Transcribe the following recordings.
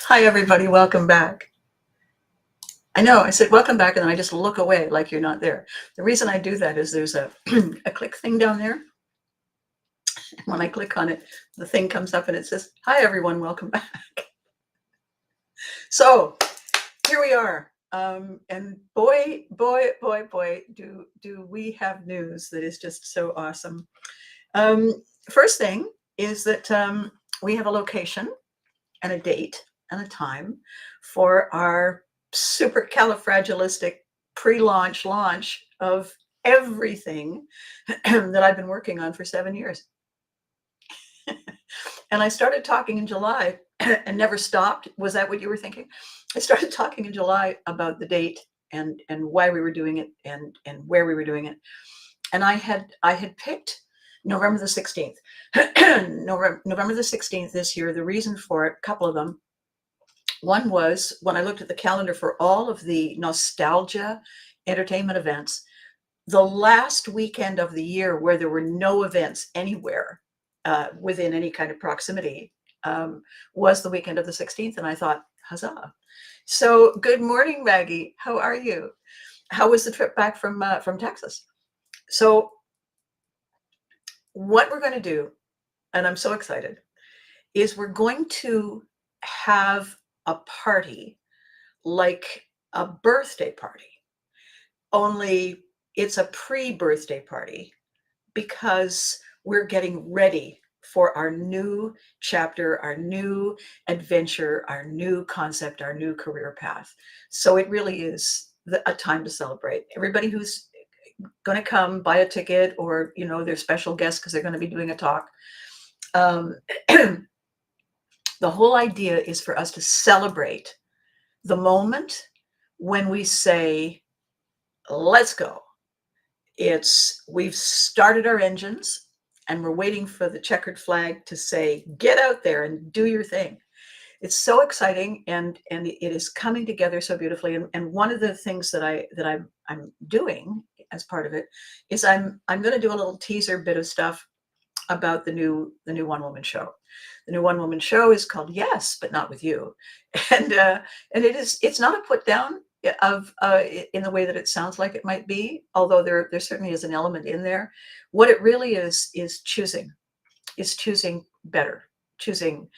Hi, everybody. Welcome back. I know I said welcome back, and then I just look away like you're not there. The reason I do that is there's a, a click thing down there. And when I click on it, the thing comes up and it says, Hi, everyone. Welcome back. So here we are. And boy, do we have news that is just so awesome. First thing is that we have a location and a date and a time for our supercalifragilistic pre-launch launch of everything that I've been working on for 7 years. And I started talking in July and never stopped. Was that what you were thinking? I started talking in July about the date and why we were doing it and where we were doing it. And I had picked November the 16th. November the 16th this year. The reason for it, a couple of them. One was when I looked at the calendar for all of the nostalgia entertainment events, the last weekend of the year where there were no events anywhere within any kind of proximity was the weekend of the 16th. And I thought, huzzah. So good morning, Maggie. How are you? How was the trip back from Texas? So what we're going to do, and I'm so excited, is we're going to have a party like a birthday party, only it's a pre-birthday party because we're getting ready for our new chapter, our new adventure, our new concept, our new career path. So it really is a time to celebrate. Everybody who's going to come, buy a ticket, or they're special guests because they're going to be doing a talk. The whole idea is for us to celebrate the moment when we say, let's go. We've started our engines and we're waiting for the checkered flag to say, get out there and do your thing. It's so exciting, and it is coming together so beautifully. And one of the things that I'm doing as part of it is I'm going to do a little teaser bit of stuff about the new one woman show. The new one woman show is called Yes, but Not With You, and it's not a put down of in the way that it sounds like it might be, although there certainly is an element in there. What it really is choosing better, choosing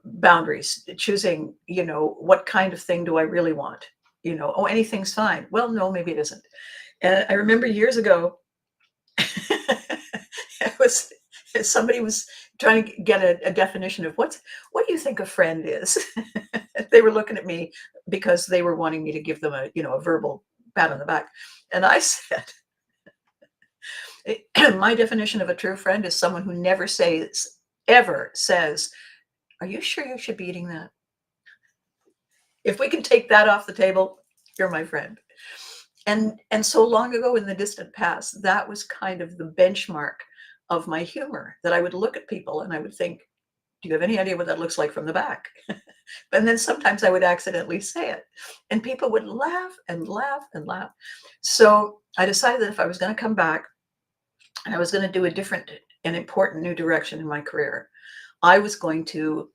boundaries, choosing what kind of thing do I really want. Oh, anything's fine. Well, no, maybe it isn't. And I remember years ago it was somebody was trying to get a definition of what do you think a friend is. They were looking at me because they were wanting me to give them a verbal pat on the back, and I said, my definition of a true friend is someone who never ever says, are you sure you should be eating that? If we can take that off the table, you're my friend. And so long ago in the distant past, that was kind of the benchmark of my humor, that I would look at people and I would think, do you have any idea what that looks like from the back? And then sometimes I would accidentally say it, and people would laugh and laugh and laugh. So I decided that if I was going to come back and I was going to do a different and important new direction in my career, I was going to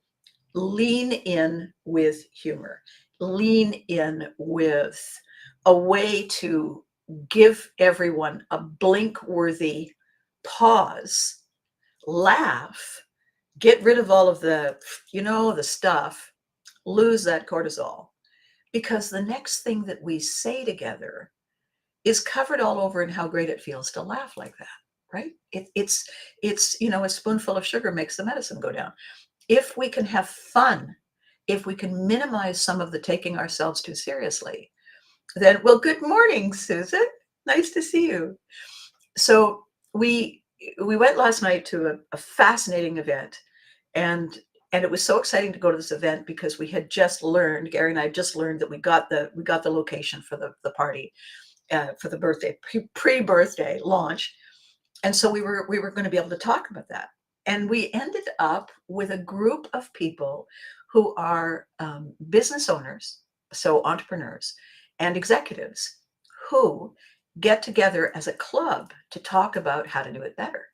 lean in with humor, lean in with a way to give everyone a blink-worthy pause, laugh, get rid of all of the stuff, lose that cortisol, because the next thing that we say together is covered all over in how great it feels to laugh like that, right? It's a spoonful of sugar makes the medicine go down. If we can have fun, if we can minimize some of the taking ourselves too seriously, then, well, good morning, Susan. Nice to see you. So we went last night to a fascinating event, and it was so exciting to go to this event because we had just learned, Gary and I had just learned that we got the location for the party, for the birthday pre-birthday launch, and so we were going to be able to talk about that. And we ended up with a group of people who are business owners, so entrepreneurs and executives, who get together as a club to talk about how to do it better,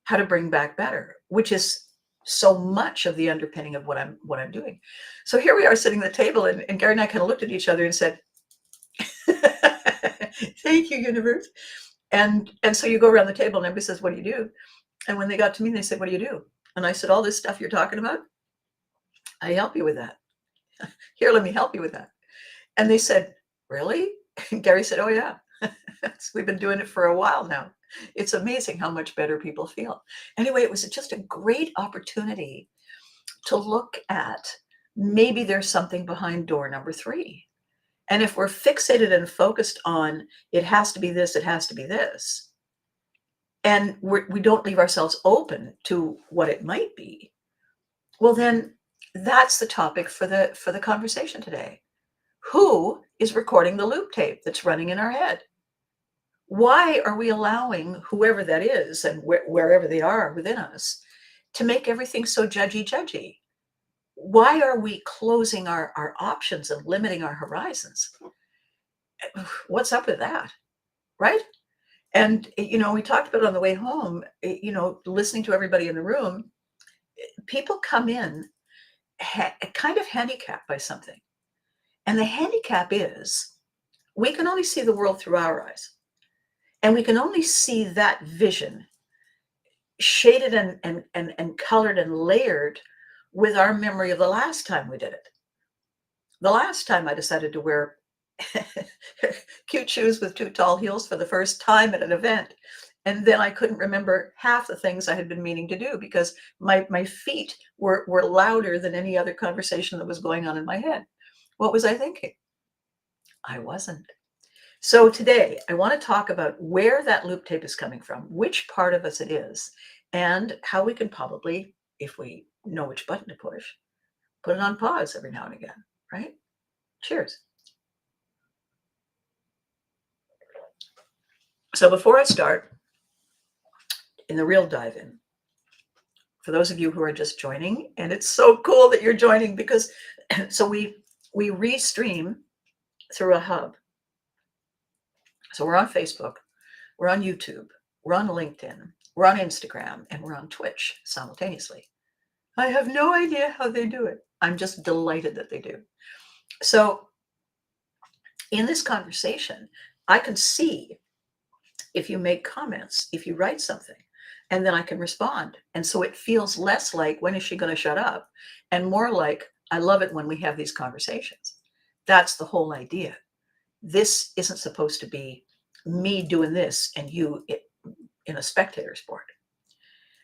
how to bring back better, which is so much of the underpinning of what I'm doing. So here we are sitting at the table, and Gary and I kind of looked at each other and said, "Thank you, universe." And so you go around the table and everybody says, "What do you do?" And when they got to me, they said, "What do you do?" And I said, "All this stuff you're talking about, I help you with that. Here, let me help you with that." And they said, "Really?" And Gary said, "Oh yeah, we've been doing it for a while now. It's amazing how much better people feel." Anyway, it was just a great opportunity to look at, maybe there's something behind door number 3. And if we're fixated and focused on, it has to be this, it has to be this, and we don't leave ourselves open to what it might be, well, then that's the topic for the conversation today. Who is recording the loop tape that's running in our head? Why are we allowing whoever that is, and wherever they are within us, to make everything so judgy? Why are we closing our options and limiting our horizons? What's up with that, right? And we talked about it on the way home, listening to everybody in the room. People come in kind of handicapped by something. And the handicap is, we can only see the world through our eyes. And we can only see that vision shaded and colored and layered with our memory of the last time we did it. The last time I decided to wear cute shoes with too tall heels for the first time at an event. And then I couldn't remember half the things I had been meaning to do because my feet were louder than any other conversation that was going on in my head. What was I thinking? I wasn't. So today I want to talk about where that loop tape is coming from, which part of us it is, and how we can probably, if we know which button to push, put it on pause every now and again, right? Cheers. So before I start in the real dive in, for those of you who are just joining, and it's so cool that you're joining, because so we restream through a hub. So we're on Facebook, we're on YouTube, we're on LinkedIn, we're on Instagram, and we're on Twitch simultaneously. I have no idea how they do it. I'm just delighted that they do. So in this conversation, I can see if you make comments, if you write something, and then I can respond. And so it feels less like, when is she going to shut up? And more like, I love it when we have these conversations. That's the whole idea. This isn't supposed to be me doing this and you in a spectator sport.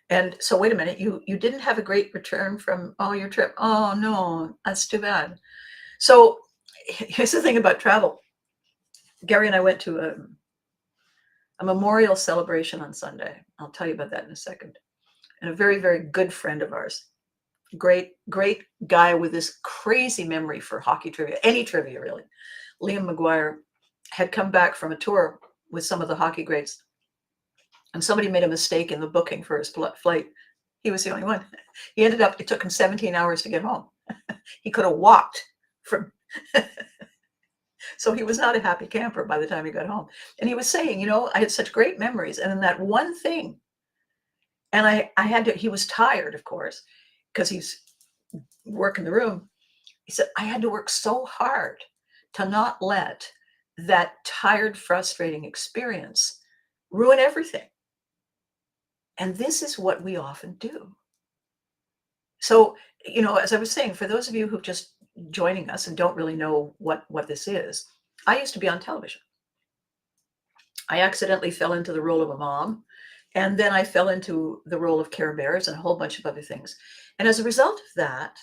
And so, wait a minute, you didn't have a great return from your trip. Oh no, that's too bad. So here's the thing about travel. Gary and I went to a memorial celebration on Sunday. I'll tell you about that in a second. And a very, very good friend of ours, great guy with this crazy memory for hockey trivia, any trivia really, Liam McGuire, had come back from a tour with some of the hockey greats, and somebody made a mistake in the booking for his flight. He was the only one. He ended up, it took him 17 hours to get home. He could have walked from so he was not a happy camper by the time he got home. And he was saying, I had such great memories, and then that one thing, and I had to, he was tired, of course, because he's working the room. He said, I had to work so hard to not let that tired, frustrating experience ruin everything. And this is what we often do. So, as I was saying, for those of you who just joining us and don't really know what this is, I used to be on television. I accidentally fell into the role of a mom, and then I fell into the role of Care Bears and a whole bunch of other things. And as a result of that,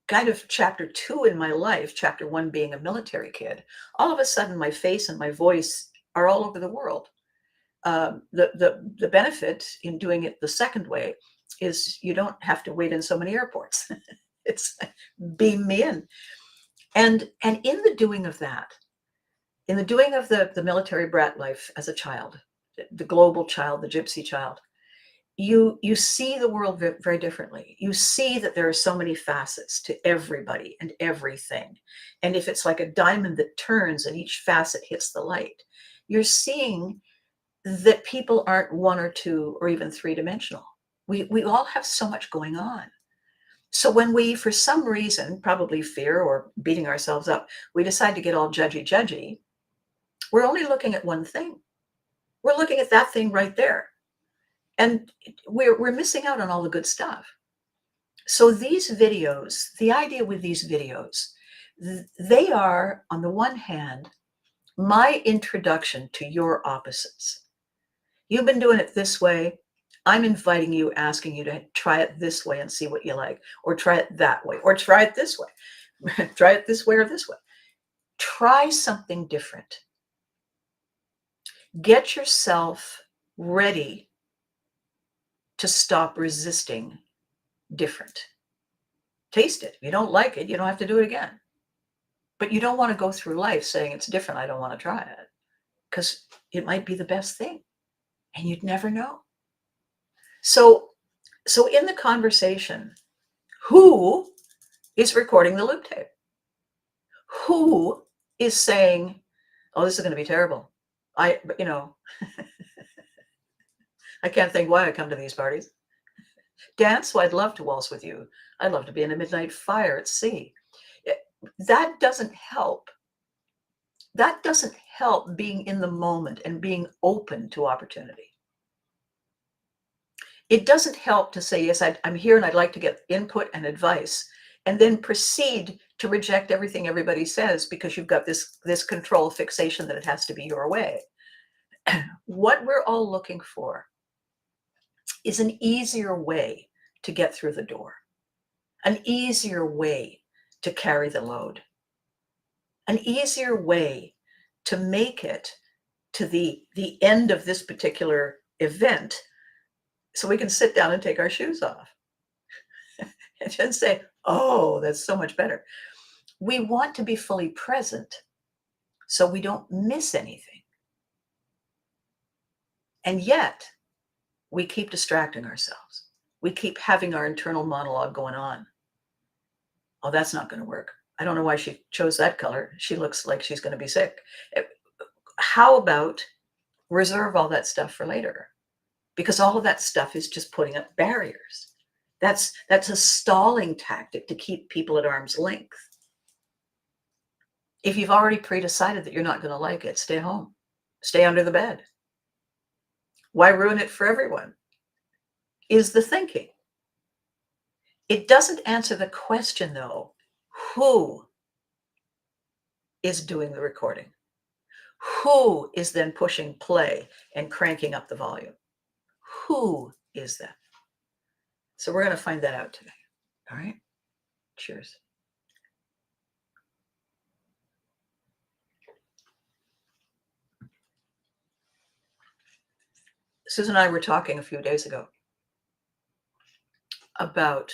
kind of chapter 2 in my life, chapter 1 being a military kid, all of a sudden my face and my voice are all over the world. The benefit in doing it the second way is you don't have to wait in so many airports. It's beam me in. And in the doing of that, in the doing of the military brat life as a child, the global child, the gypsy child, you see the world very differently. You see that there are so many facets to everybody and everything. And if it's like a diamond that turns and each facet hits the light, you're seeing that people aren't 1 or 2 or even 3-dimensional. We all have so much going on. So when we, for some reason, probably fear or beating ourselves up, we decide to get all judgy, we're only looking at one thing. We're looking at that thing right there. And we're missing out on all the good stuff. So these videos, the idea with these videos, they are, on the one hand, my introduction to your opposites. You've been doing it this way. I'm inviting you, asking you to try it this way and see what you like, or try it that way, or try it this way. Try it this way or this way. Try something different. Get yourself ready to stop resisting different. Taste it. If you don't like it, you don't have to do it again. But you don't want to go through life saying it's different, I don't want to try it, because it might be the best thing and you'd never know. So in the conversation, who is recording the loop tape? Who is saying, oh, this is going to be terrible? I can't think why I come to these parties. Dance? Well, I'd love to waltz with you. I'd love to be in a midnight fire at sea. That doesn't help. That doesn't help being in the moment and being open to opportunity. It doesn't help to say, yes, I'm here and I'd like to get input and advice, and then proceed to reject everything everybody says because you've got this control fixation that it has to be your way. What we're all looking for is an easier way to get through the door, an easier way to carry the load, an easier way to make it to the end of this particular event so we can sit down and take our shoes off and just say, oh, that's so much better. We want to be fully present so we don't miss anything. And yet we keep distracting ourselves. We keep having our internal monologue going on. Oh, that's not going to work. I don't know why she chose that color. She looks like she's going to be sick. How about reserve all that stuff for later? Because all of that stuff is just putting up barriers. That's a stalling tactic to keep people at arm's length. If you've already pre-decided that you're not going to like it, stay home. Stay under the bed. Why ruin it for everyone? Is the thinking. It doesn't answer the question, though, who is doing the recording? Who is then pushing play and cranking up the volume? Who is that? So we're going to find that out today. All right? Cheers. Susan and I were talking a few days ago about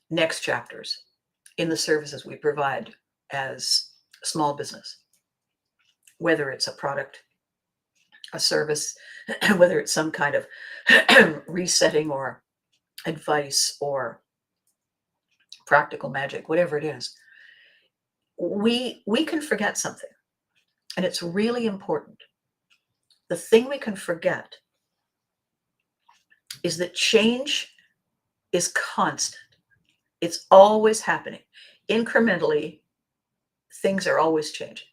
next chapters in the services we provide as a small business, whether it's a product, a service, whether it's some kind of resetting or advice or practical magic, whatever it is. We can forget something, and it's really important. The thing we can forget is that change is constant. It's always happening. Incrementally, things are always changing.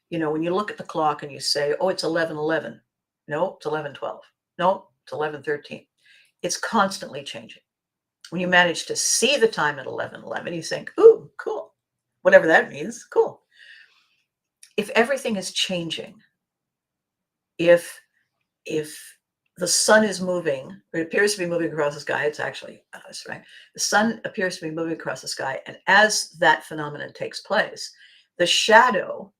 You know, when you look at the clock and you say, oh, it's 11:11. No, it's 11:12. No, it's 11:13. It's constantly changing. When you manage to see the time at 11:11, you think, ooh, cool. Whatever that means, cool. If everything is changing, if the sun is moving, it appears to be moving across the sky, it's actually us, right? The sun appears to be moving across the sky, and as that phenomenon takes place, the shadow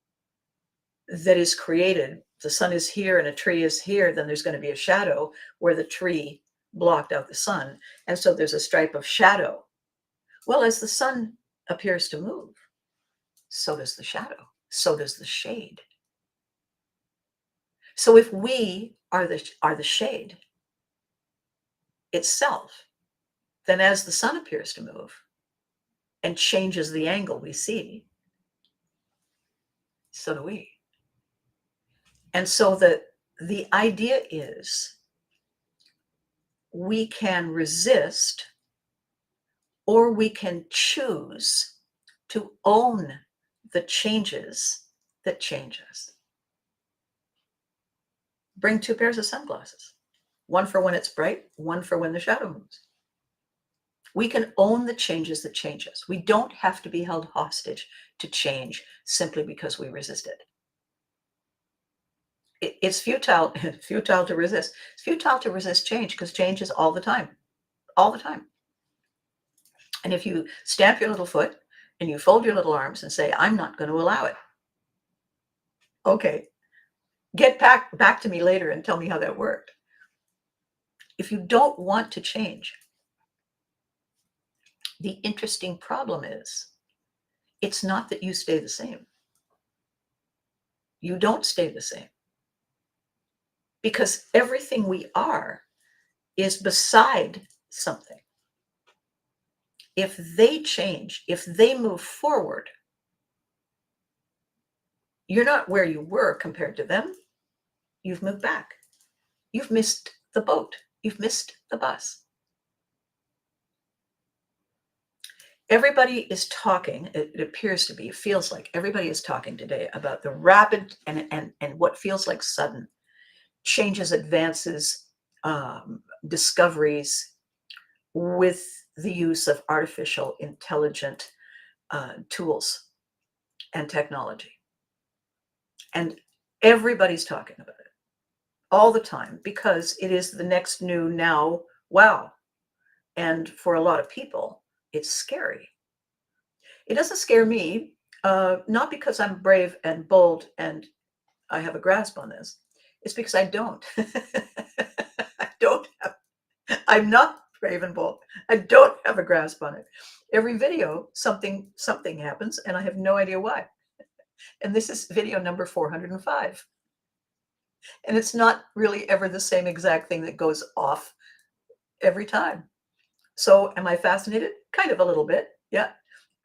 that is created, the sun is here and a tree is here, then there's going to be a shadow where the tree blocked out the sun, and so there's a stripe of shadow. Well, as the sun appears to move, so does the shadow, so does the shade. So if we are the shade itself, then as the sun appears to move and changes the angle we see, so do we. And so the idea is, we can resist, or we can choose to own the changes that change us. Bring 2 pairs of sunglasses, one for when it's bright, one for when the shadow moves. We can own the changes that change us. We don't have to be held hostage to change simply because we resist it. It's futile, futile to resist. It's futile to resist change because change is all the time, all the time. And if you stamp your little foot and you fold your little arms and say, I'm not going to allow it. Okay, get back to me later and tell me how that worked. If you don't want to change, the interesting problem is, it's not that you stay the same. You don't stay the same. Because everything we are is beside something. If they change, if they move forward, you're not where you were compared to them. You've moved back. You've missed the boat. You've missed the bus. Everybody is talking, it appears to be, it feels like everybody is talking today about the rapid and what feels like sudden changes, advances, discoveries with the use of artificial intelligent tools and technology. And everybody's talking about it all the time because it is the next new now wow. And for a lot of people, it's scary. It doesn't scare me, not because I'm brave and bold and I have a grasp on this. It's because I don't. I don't have, I'm not brave and bold. I don't have a grasp on it. Every video, something happens and I have no idea why. And this is video number 405. And it's not really ever the same exact thing that goes off every time. So am I fascinated? Kind of a little bit. Yeah.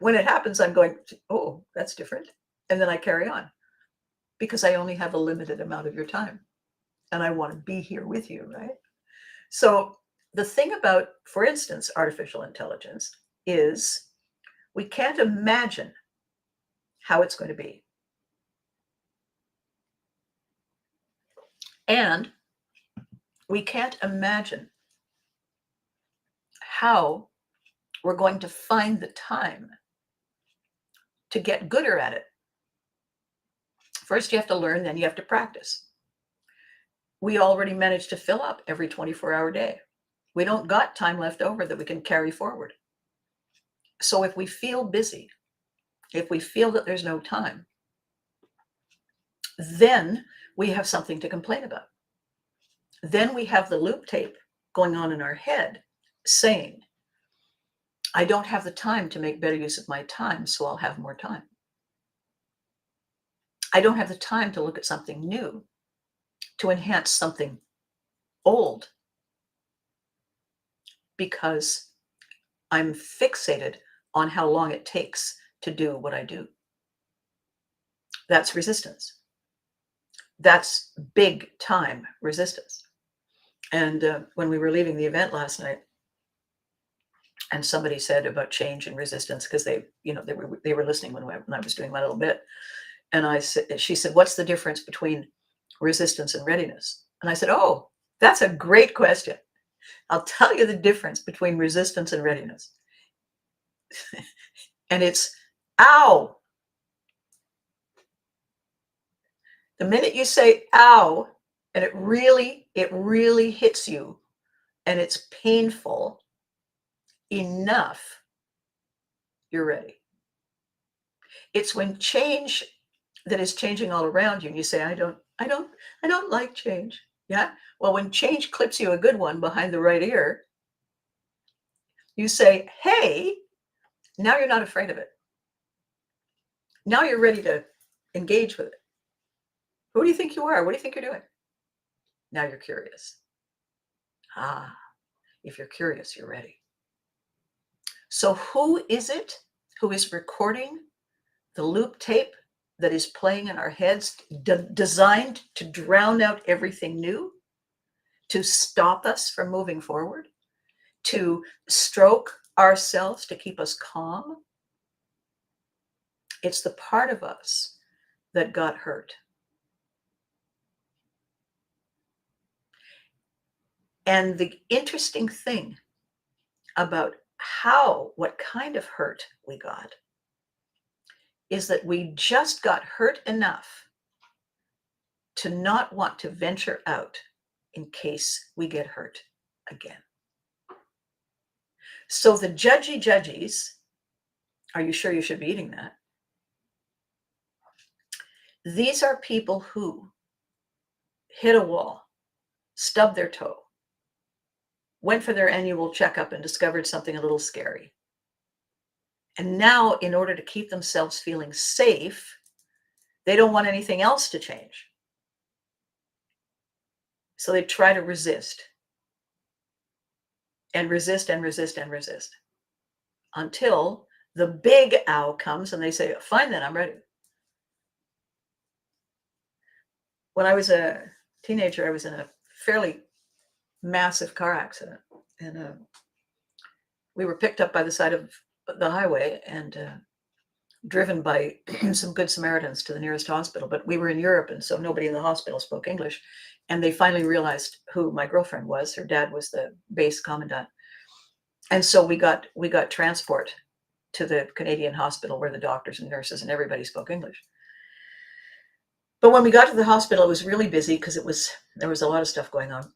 When it happens, I'm going, oh, that's different. And then I carry on because I only have a limited amount of your time and I want to be here with you, right? So the thing about, for instance, artificial intelligence is we can't imagine how it's going to be. And we can't imagine how we're going to find the time to get gooder at it. First, you have to learn, then you have to practice. We already managed to fill up every 24-hour day. We don't got time left over that we can carry forward. So if we feel busy, if we feel that there's no time, then we have something to complain about. Then we have the loop tape going on in our head saying, I don't have the time to make better use of my time, so I'll have more time. I don't have the time to look at something new, to enhance something old, because I'm fixated on how long it takes to do what I do. That's resistance. That's big time resistance. And when we were leaving the event last night, and somebody said about change and resistance, because they were listening when I was doing my little bit, and she said, "What's the difference between resistance and readiness?" And I said, "Oh, that's a great question. I'll tell you the difference between resistance and readiness." And it's, ow. The minute you say ow, and it really hits you, and it's painful enough, you're ready. It's when change that is changing all around you, and you say, I don't like change. Yeah. Well, when change clips you a good one behind the right ear, you say, hey, now you're not afraid of it. Now you're ready to engage with it. Who do you think you are? What do you think you're doing? Now you're curious. Ah, if you're curious, you're ready. So who is it who is recording the loop tape that is playing in our heads, designed to drown out everything new, to stop us from moving forward, to stroke ourselves, to keep us calm. It's the part of us that got hurt. And the interesting thing about what kind of hurt we got is that we just got hurt enough to not want to venture out in case we get hurt again. So the judgies, are you sure you should be eating that? These are people who hit a wall, stubbed their toe, went for their annual checkup and discovered something a little scary. And now, in order to keep themselves feeling safe, they don't want anything else to change. So they try to resist and resist and resist and resist until the big ow comes and they say, fine, then I'm ready. When I was a teenager, I was in a fairly massive car accident, and we were picked up by the side of the highway and driven by some good Samaritans to the nearest hospital. But we were in Europe, and so nobody in the hospital spoke English. And they finally realized who my girlfriend was. Her dad was the base commandant. And so we got transport to the Canadian hospital where the doctors and nurses and everybody spoke English. But when we got to the hospital, it was really busy because there was a lot of stuff going on.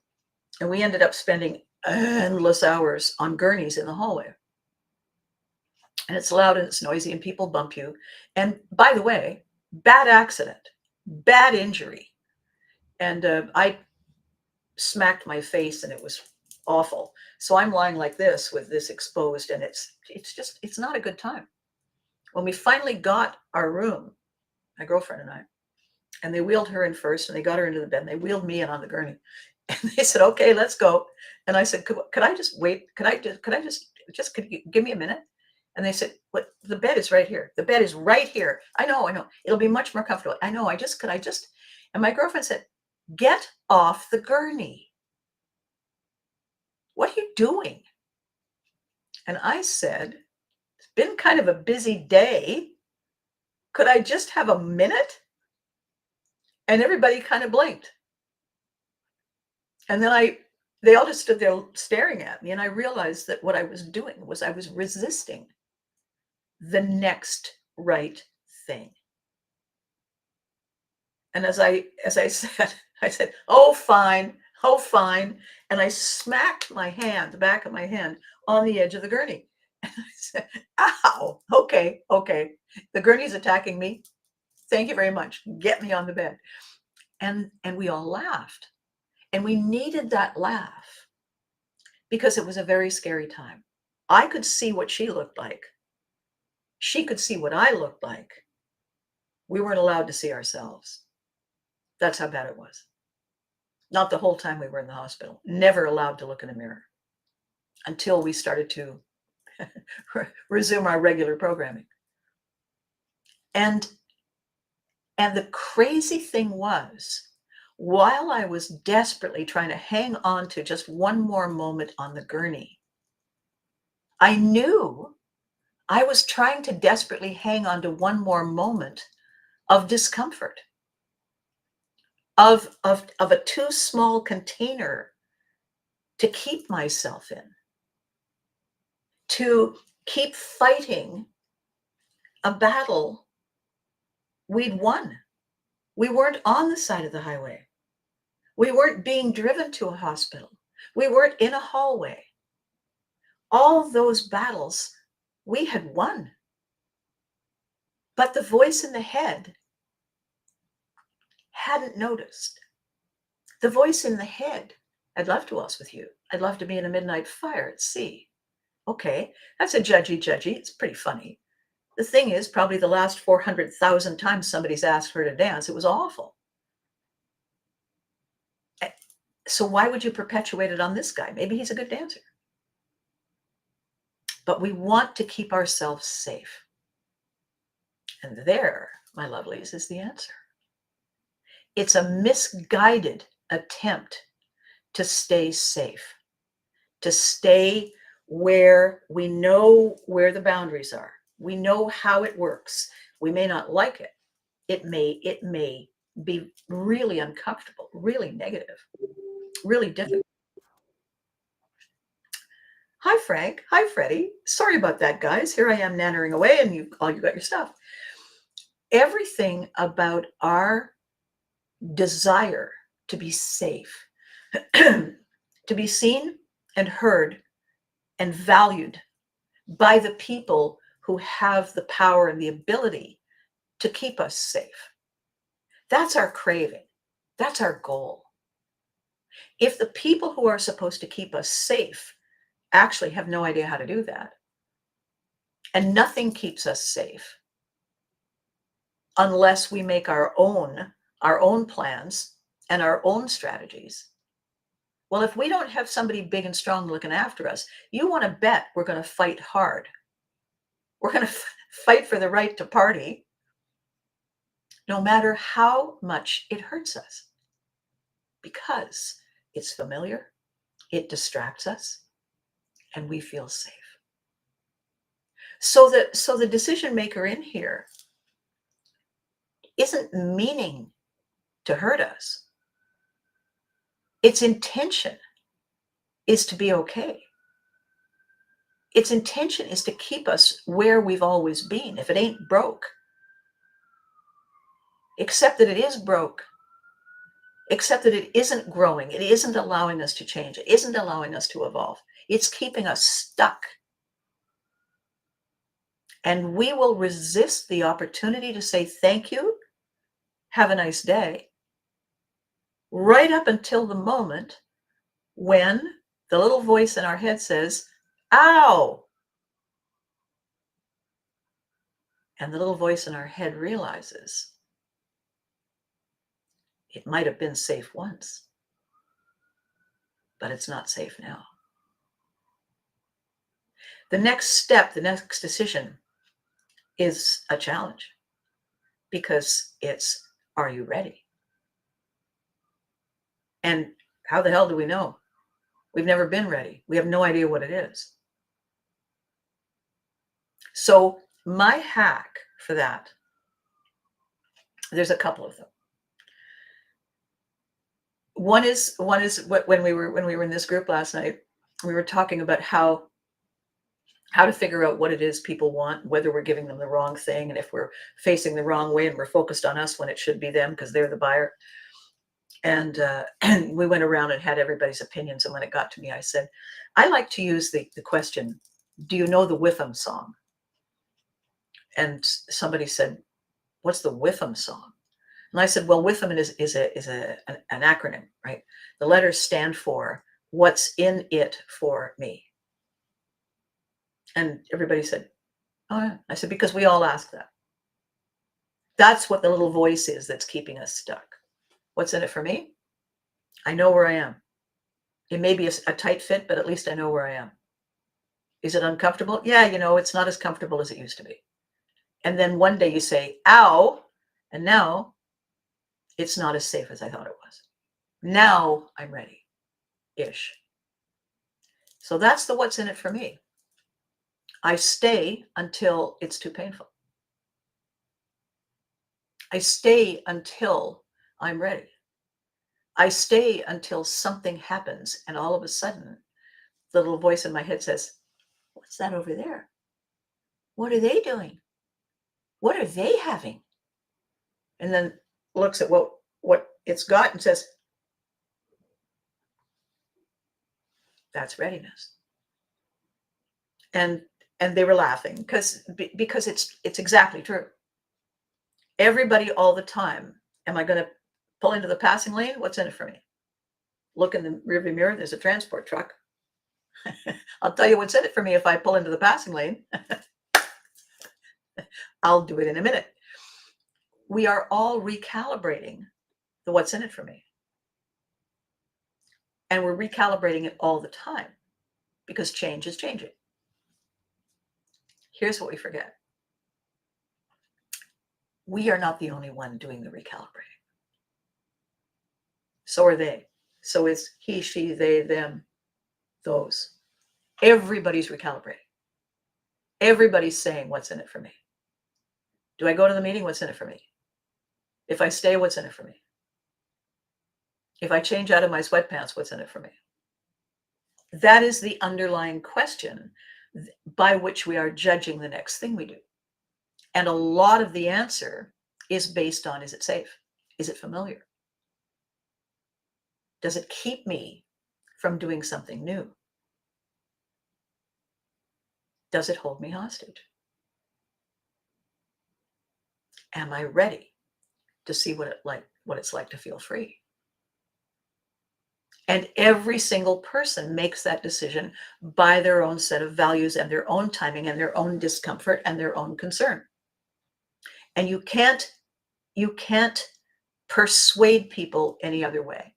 And we ended up spending endless hours on gurneys in the hallway. And it's loud and it's noisy and people bump you. And by the way, bad accident, bad injury. And I smacked my face and it was awful. So I'm lying like this with this exposed, and it's not a good time. When we finally got our room, my girlfriend and I, and they wheeled her in first and they got her into the bed and they wheeled me in on the gurney. And they said, okay, let's go. And I said, could I just wait? Could you give me a minute? And they said, what? The bed is right here. The bed is right here. I know. It'll be much more comfortable. I know. And my girlfriend said, get off the gurney. What are you doing? And I said, it's been kind of a busy day. Could I just have a minute? And everybody kind of blinked. And then they all just stood there staring at me. And I realized that what I was doing was I was resisting the next right thing. And as I said, I said, oh, fine. And I smacked my hand, the back of my hand, on the edge of the gurney. And I said, ow, okay. The gurney's attacking me. Thank you very much. Get me on the bed. And we all laughed. And we needed that laugh because it was a very scary time. I could see what she looked like. She could see what I looked like. We weren't allowed to see ourselves. That's how bad it was. Not the whole time we were in the hospital. Never allowed to look in the mirror until we started to resume our regular programming. And the crazy thing was, while I was desperately trying to hang on to just one more moment on the gurney, I knew I was trying to desperately hang on to one more moment of discomfort, of a too small container to keep myself in, to keep fighting a battle we'd won. We weren't on the side of the highway. We weren't being driven to a hospital. We weren't in a hallway. All those battles we had won. But the voice in the head hadn't noticed. The voice in the head, I'd love to waltz with you. I'd love to be in a midnight fire at sea. Okay, that's a judgy. It's pretty funny. The thing is, probably the last 400,000 times somebody's asked her to dance, it was awful. So why would you perpetuate it on this guy? Maybe he's a good dancer. But we want to keep ourselves safe. And there, my lovelies, is the answer. It's a misguided attempt to stay safe, to stay where we know where the boundaries are. We know how it works. We may not like it. It may be really uncomfortable, really negative, really difficult. Hi, Frank. Hi, Freddie. Sorry about that, guys. Here I am nannering away, and you got your stuff. Everything about our desire to be safe, to be seen and heard and valued by the people who have the power and the ability to keep us safe. That's our craving. That's our goal. If the people who are supposed to keep us safe actually have no idea how to do that, and nothing keeps us safe unless we make our own plans and our own strategies. Well, if we don't have somebody big and strong looking after us, you want to bet we're going to fight hard. We're going to fight for the right to party, no matter how much it hurts us, because it's familiar, it distracts us, and we feel safe. So the decision maker in here isn't meaning to hurt us. Its intention is to be okay. Its intention is to keep us where we've always been. If it ain't broke, except that it is broke, except that it isn't growing, it isn't allowing us to change, it isn't allowing us to evolve. It's keeping us stuck. And we will resist the opportunity to say thank you, have a nice day, right up until the moment when the little voice in our head says, ow. And the little voice in our head realizes it might have been safe once, but it's not safe now. The next step, the next decision is a challenge, because it's, are you ready? And how the hell do we know? We've never been ready. We have no idea what it is. So my hack for that, there's a couple of them. One is what, when we were in this group last night, we were talking about how to figure out what it is people want, whether we're giving them the wrong thing, and if we're facing the wrong way and we're focused on us when it should be them because they're the buyer. And we went around and had everybody's opinions. And when it got to me, I said, I like to use the question, do you know the Witham song? And somebody said, what's the Witham song? And I said, well, Witham is an acronym, right? The letters stand for what's in it for me. And everybody said, oh, yeah. I said, because we all ask that. That's what the little voice is that's keeping us stuck. What's in it for me? I know where I am. It may be a tight fit, but at least I know where I am. Is it uncomfortable? Yeah, it's not as comfortable as it used to be. And then one day you say, ow, and now it's not as safe as I thought it was. Now I'm ready-ish. So that's the what's in it for me. I stay until it's too painful. I stay until I'm ready. I stay until something happens, and all of a sudden, the little voice in my head says, what's that over there? What are they doing? What are they having? And then looks at what it's got and says, that's readiness. And they were laughing because it's exactly true. Everybody all the time. Am I going to pull into the passing lane? What's in it for me? Look in the rearview mirror. There's a transport truck. I'll tell you what's in it for me if I pull into the passing lane. I'll do it in a minute. We are all recalibrating the what's in it for me. And we're recalibrating it all the time because change is changing. Here's what we forget. We are not the only one doing the recalibrating. So are they. So it's he, she, they, them, those. Everybody's recalibrating. Everybody's saying, what's in it for me? Do I go to the meeting? What's in it for me? If I stay, what's in it for me? If I change out of my sweatpants, what's in it for me? That is the underlying question by which we are judging the next thing we do. And a lot of the answer is based on, is it safe? Is it familiar? Does it keep me from doing something new? Does it hold me hostage? Am I ready to see what it's like to feel free? And every single person makes that decision by their own set of values and their own timing and their own discomfort and their own concern. And you can't persuade people any other way.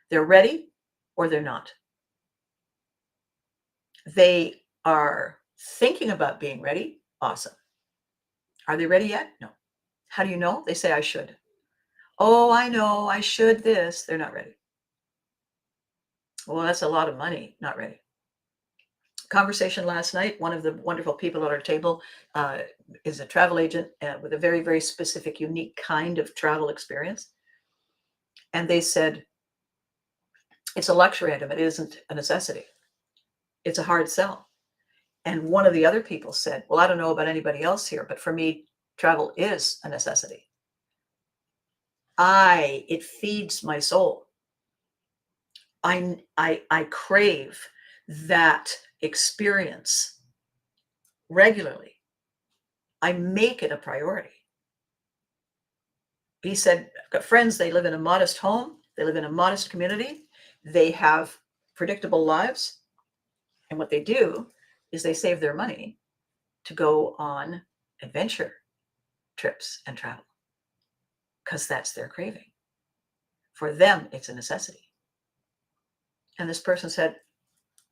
They're ready or they're not. They are thinking about being ready. Awesome. Are they ready yet? No. How do you know? They say, I should. Oh, I know, I should this. They're not ready. Well, that's a lot of money. Not ready. Conversation last night. One of the wonderful people at our table is a travel agent with a very, very specific, unique kind of travel experience. And they said, it's a luxury item. It isn't a necessity. It's a hard sell. And one of the other people said, well, I don't know about anybody else here, but for me, travel is a necessity. It feeds my soul. I crave that experience regularly. I make it a priority. He said, I've got friends, they live in a modest home, they live in a modest community, they have predictable lives. And what they do is they save their money to go on adventure trips and travel because that's their craving. For them, it's a necessity. And this person said,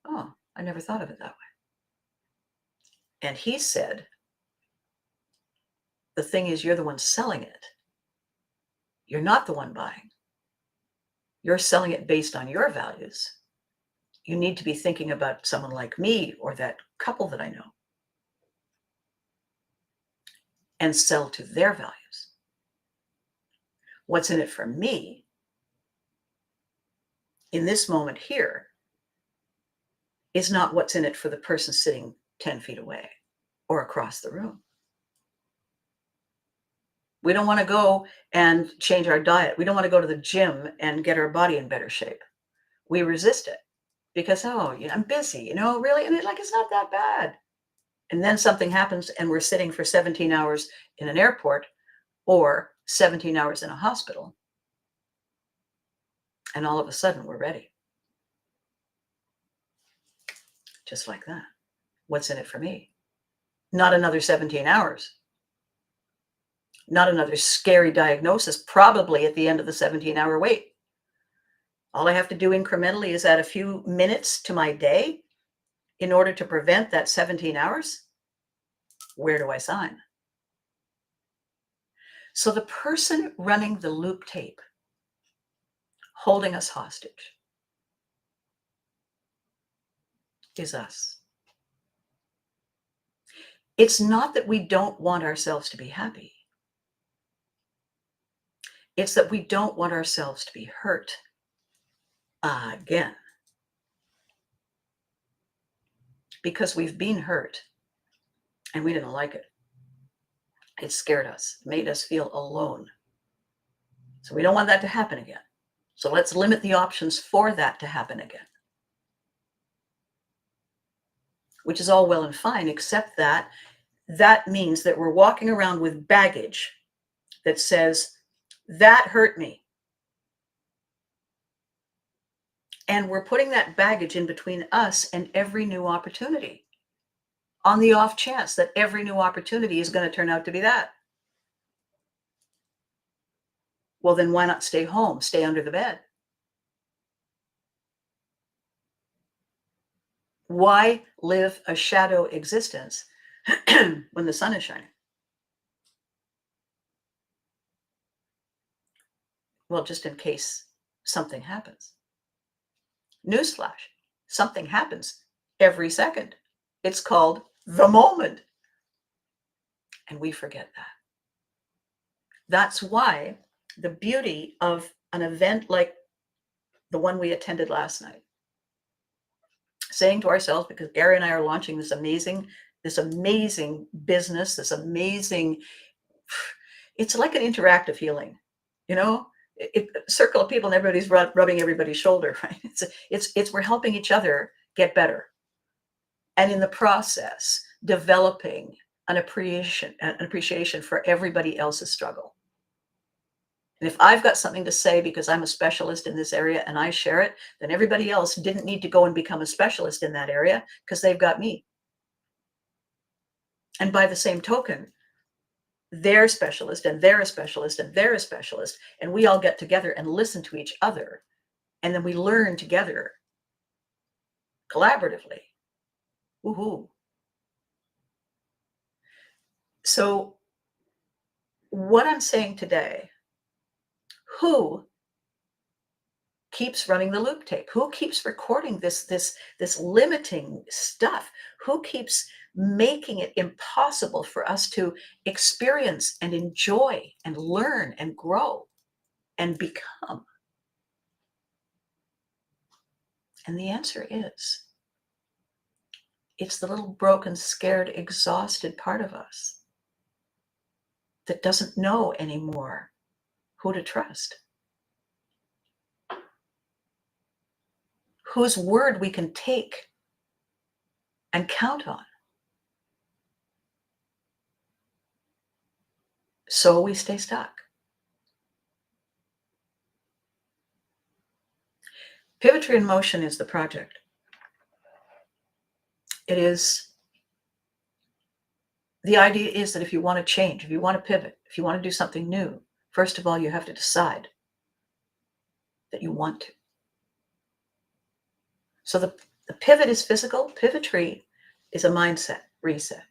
oh, I never thought of it that way. And he said, the thing is, you're the one selling it. You're not the one buying. You're selling it based on your values. You need to be thinking about someone like me or that couple that I know and sell to their values. What's in it for me in this moment here is not what's in it for the person sitting 10 feet away or across the room. We don't want to go and change our diet. We don't want to go to the gym and get our body in better shape. We resist it because, I'm busy, really? And it's not that bad. And then something happens and we're sitting for 17 hours in an airport or 17 hours in a hospital. And all of a sudden we're ready. Just like that. What's in it for me? Not another 17 hours. Not another scary diagnosis, probably at the end of the 17-hour wait. All I have to do incrementally is add a few minutes to my day in order to prevent that 17 hours. Where do I sign? So the person running the loop tape, holding us hostage, is us. It's not that we don't want ourselves to be happy. It's that we don't want ourselves to be hurt again. Because we've been hurt and we didn't like it. It scared us, made us feel alone. So we don't want that to happen again. So let's limit the options for that to happen again. Which is all well and fine, except that means that we're walking around with baggage that says, that hurt me. And we're putting that baggage in between us and every new opportunity on the off chance that every new opportunity is going to turn out to be that. Well, then why not stay home, stay under the bed? Why live a shadow existence when the sun is shining? Well, just in case something happens. Newsflash, something happens every second. It's called the moment. And we forget that. That's why the beauty of an event like the one we attended last night, saying to ourselves, because Gary and I are launching this amazing business, this amazing, it's like an interactive healing, you know, a circle of people and everybody's rubbing everybody's shoulder, right? It's we're helping each other get better. And in the process, developing an appreciation for everybody else's struggle. And if I've got something to say because I'm a specialist in this area and I share it, then everybody else didn't need to go and become a specialist in that area because they've got me. And by the same token, they're a specialist and they're a specialist and they're a specialist. And we all get together and listen to each other. And then we learn together collaboratively. Woohoo. So what I'm saying today, who keeps running the loop tape? Who keeps recording this limiting stuff? Who keeps making it impossible for us to experience and enjoy and learn and grow and become? And the answer is, it's the little broken, scared, exhausted part of us that doesn't know anymore who to trust, whose word we can take and count on. So we stay stuck. Pivotry in Motion is the project. It is, the idea is that if you want to change, if you want to pivot, if you want to do something new, first of all, you have to decide that you want to. So the pivot is physical. Pivotry is a mindset reset.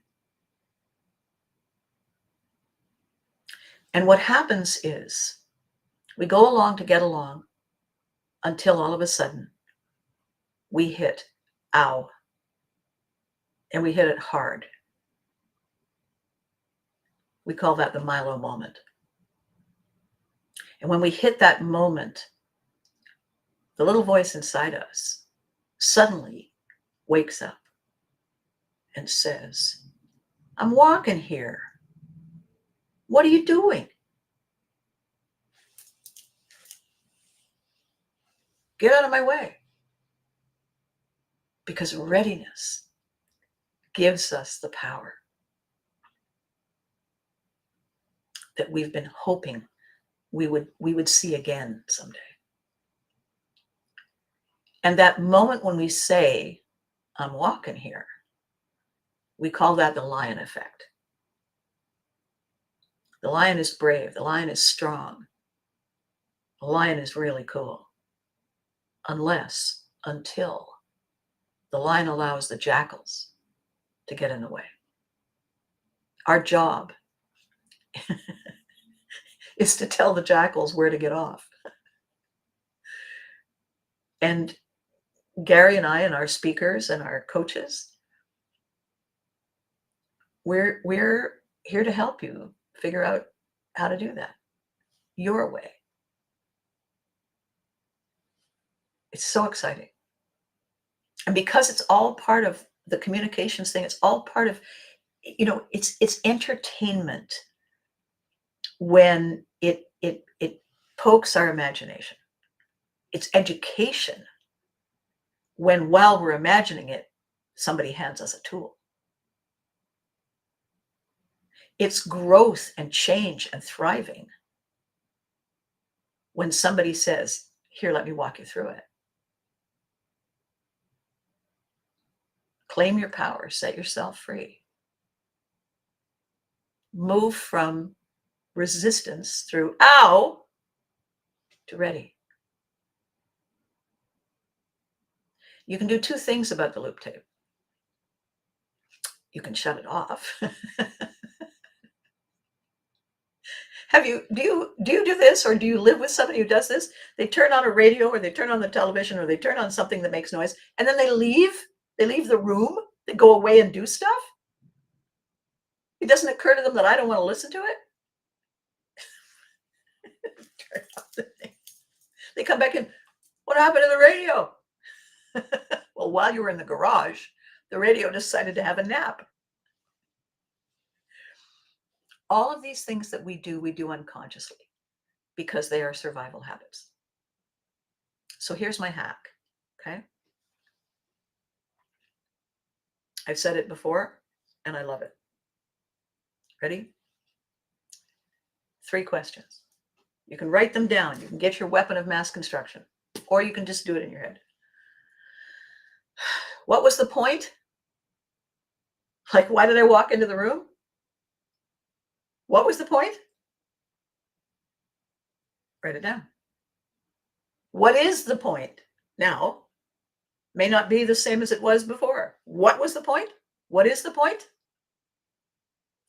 And what happens is we go along to get along until all of a sudden we hit ow. And we hit it hard. We call that the Milo moment. And when we hit that moment, the little voice inside us suddenly wakes up and says, I'm walking here. What are you doing? Get out of my way. Because readiness gives us the power that we've been hoping we would see again someday. And that moment when we say, I'm walking here, we call that the lion effect. The lion is brave. The lion is strong. The lion is really cool. Until the lion allows the jackals to get in the way. Our job is to tell the jackals where to get off. And Gary and I and our speakers and our coaches, we're here to help you figure out how to do that your way. It's so exciting. And because it's all part of the communications thing, it's all part of, it's entertainment when it pokes our imagination. It's education when, while we're imagining it, somebody hands us a tool. It's growth and change and thriving when somebody says, here, let me walk you through it. Claim your power, set yourself free. Move from resistance through ow to ready. You can do two things about the loop tape. You can shut it off. Do you do this, or do you live with somebody who does this? They turn on a radio, or they turn on the television, or they turn on something that makes noise, and then they leave. They leave the room. They go away and do stuff. It doesn't occur to them that I don't want to listen to it. Turn off the thing. They come back and, what happened to the radio? Well, while you were in the garage, the radio decided to have a nap. All of these things that we do unconsciously because they are survival habits. So here's my hack, okay? I've said it before, and I love it. Ready? 3 questions. You can write them down. You can get your weapon of mass construction, or you can just do it in your head. What was the point? Like, why did I walk into the room? What was the point? Write it down. What is the point now? May not be the same as it was before. What was the point? What is the point?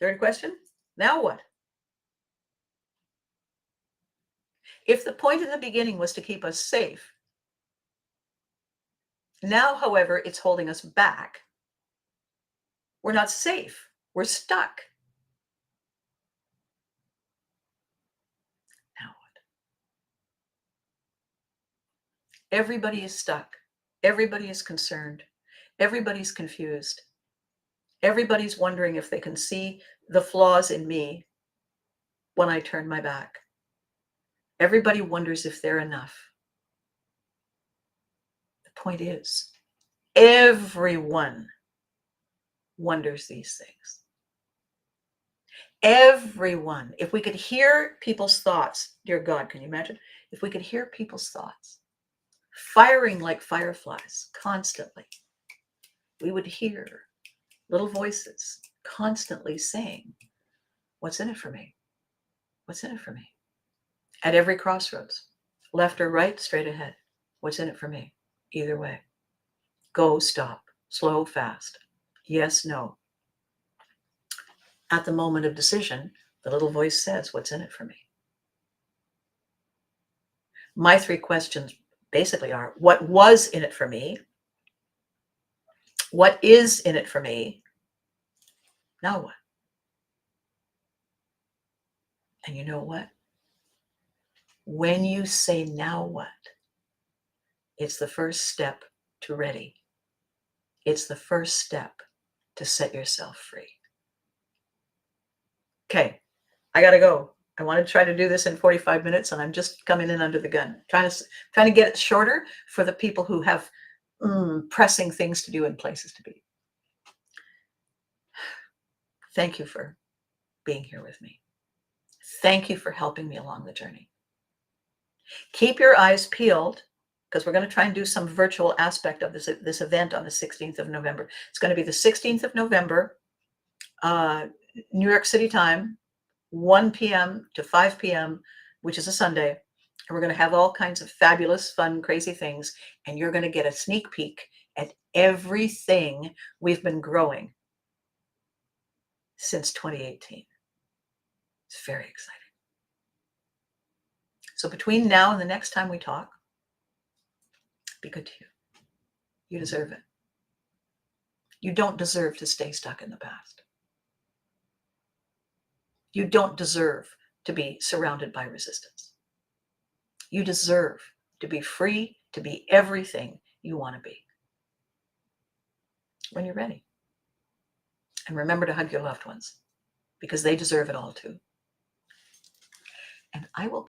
3rd question. Now what? If the point in the beginning was to keep us safe, now, however, it's holding us back. We're not safe. We're stuck. Now what? Everybody is stuck. Everybody is concerned. Everybody's confused. Everybody's wondering if they can see the flaws in me when I turn my back. Everybody wonders if they're enough. The point is, everyone wonders these things. Everyone. If we could hear people's thoughts, dear God, can you imagine? If we could hear people's thoughts firing like fireflies constantly, we would hear little voices constantly saying, what's in it for me? What's in it for me? At every crossroads, left or right, straight ahead. What's in it for me? Either way. Go, stop, slow, fast. Yes, no. At the moment of decision, the little voice says, what's in it for me? My 3 questions basically are, what was in it for me? What is in it for me? Now what? And you know what? When you say now what, it's the first step to ready. It's the first step to set yourself free. Okay, I gotta go. I want to try to do this in 45 minutes, and I'm just coming in under the gun, trying to get it shorter for the people who have pressing things to do and places to be. Thank you for being here with me. Thank you for helping me along the journey. Keep your eyes peeled, because we're going to try and do some virtual aspect of this event on the 16th of November. It's going to be the 16th of November, New York City time, 1 p.m. to 5 p.m., which is a Sunday. And we're going to have all kinds of fabulous, fun, crazy things. And you're going to get a sneak peek at everything we've been growing since 2018. It's very exciting. So between now and the next time we talk, be good to you. You deserve it. You don't deserve to stay stuck in the past. You don't deserve to be surrounded by resistance. You deserve to be free, to be everything you want to be when you're ready. And remember to hug your loved ones, because they deserve it all too. And I will